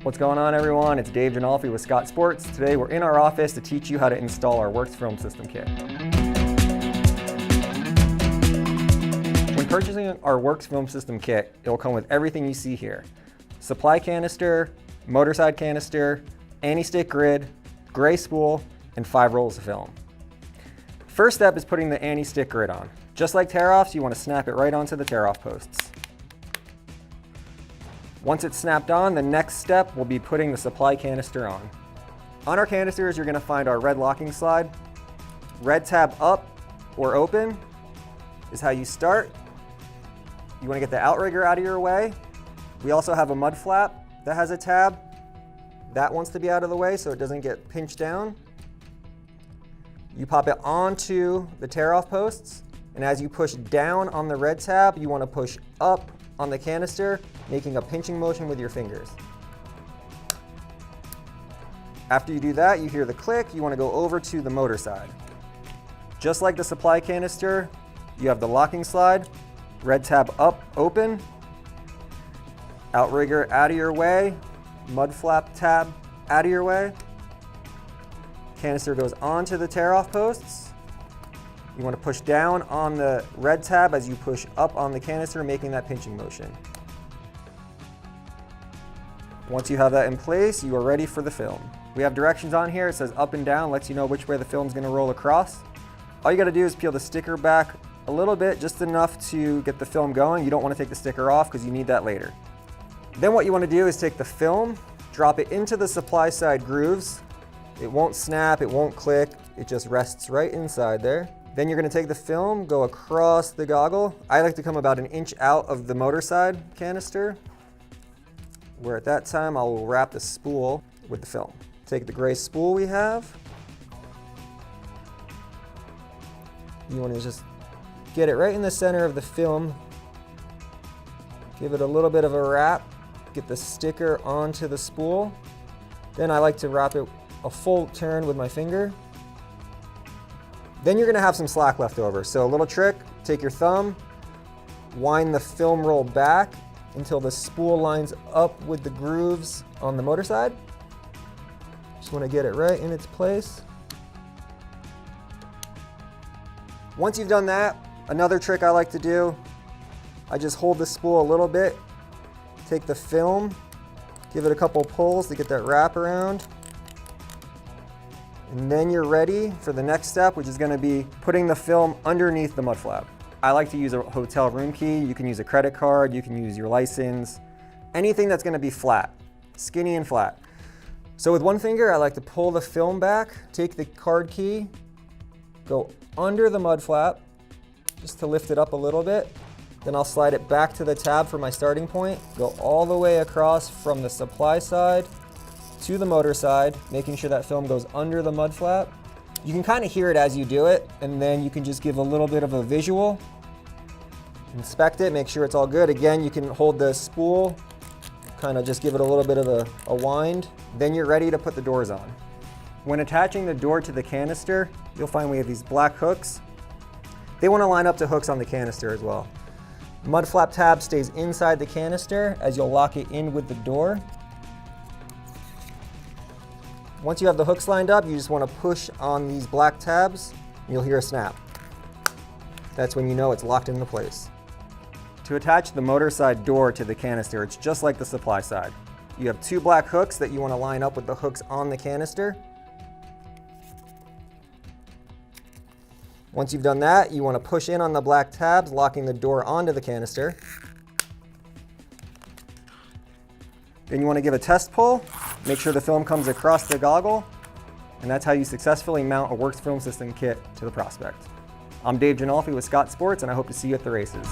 What's going on, everyone? It's Dave Janolfi with Scott Sports. Today we're in our office to teach you how to install our Works Film System Kit. When purchasing our Works Film System Kit, it will come with everything you see here. Supply canister, motor side canister, anti-stick grid, gray spool, and 5 rolls of film. First step is putting the anti-stick grid on. Just like tear-offs, you want to snap it right onto the tear-off posts. Once it's snapped on, the next step will be putting the supply canister on. On our canisters, you're going to find our red locking slide. Red tab up or open is how you start. You want to get the outrigger out of your way. We also have a mud flap that has a tab. That wants to be out of the way so it doesn't get pinched down. You pop it onto the tear-off posts, and as you push down on the red tab, you want to push up on the canister, making a pinching motion with your fingers. After you do that, you hear the click. You want to go over to the motor side. Just like the supply canister, you have the locking slide, red tab up, open, outrigger out of your way, mud flap tab out of your way. Canister goes onto the tear-off posts. You want to push down on the red tab as you push up on the canister, making that pinching motion. Once you have that in place, you are ready for the film. We have directions on here. It says up and down, lets you know which way the film is going to roll across. All you got to do is peel the sticker back a little bit, just enough to get the film going. You don't want to take the sticker off because you need that later. Then what you want to do is take the film, drop it into the supply side grooves. It won't snap, it won't click, it just rests right inside there. Then you're going to take the film, go across the goggle. I like to come about an inch out of the motor side canister, where at that time I will wrap the spool with the film. Take the gray spool we have. You want to just get it right in the center of the film. Give it a little bit of a wrap. Get the sticker onto the spool. Then I like to wrap it a full turn with my finger. Then you're going to have some slack left over. So a little trick, take your thumb, wind the film roll back until the spool lines up with the grooves on the motor side. Just want to get it right in its place. Once you've done that, another trick I like to do, I just hold the spool a little bit, take the film, give it a couple pulls to get that wrap around. And then you're ready for the next step, which is going to be putting the film underneath the mud flap. I like to use a hotel room key. You can use a credit card, you can use your license, anything that's going to be flat, skinny and flat. So with one finger, I like to pull the film back, take the card key, go under the mud flap, just to lift it up a little bit. Then I'll slide it back to the tab for my starting point, go all the way across from the supply side to the motor side, making sure that film goes under the mud flap. You can kind of hear it as you do it, and then you can just give a little bit of a visual. Inspect it, make sure it's all good. Again, you can hold the spool, kind of just give it a little bit of a wind. Then you're ready to put the doors on. When attaching the door to the canister, you'll find we have these black hooks. They want to line up to hooks on the canister as well. Mud flap tab stays inside the canister as you'll lock it in with the door. Once you have the hooks lined up, you just want to push on these black tabs, and you'll hear a snap. That's when you know it's locked into place. To attach the motor side door to the canister, it's just like the supply side. You have 2 black hooks that you want to line up with the hooks on the canister. Once you've done that, you want to push in on the black tabs, locking the door onto the canister. Then you want to give a test pull, make sure the film comes across the goggle, and that's how you successfully mount a Works Film System Kit to the prospect. I'm Dave Janolfi with Scott Sports, and I hope to see you at the races.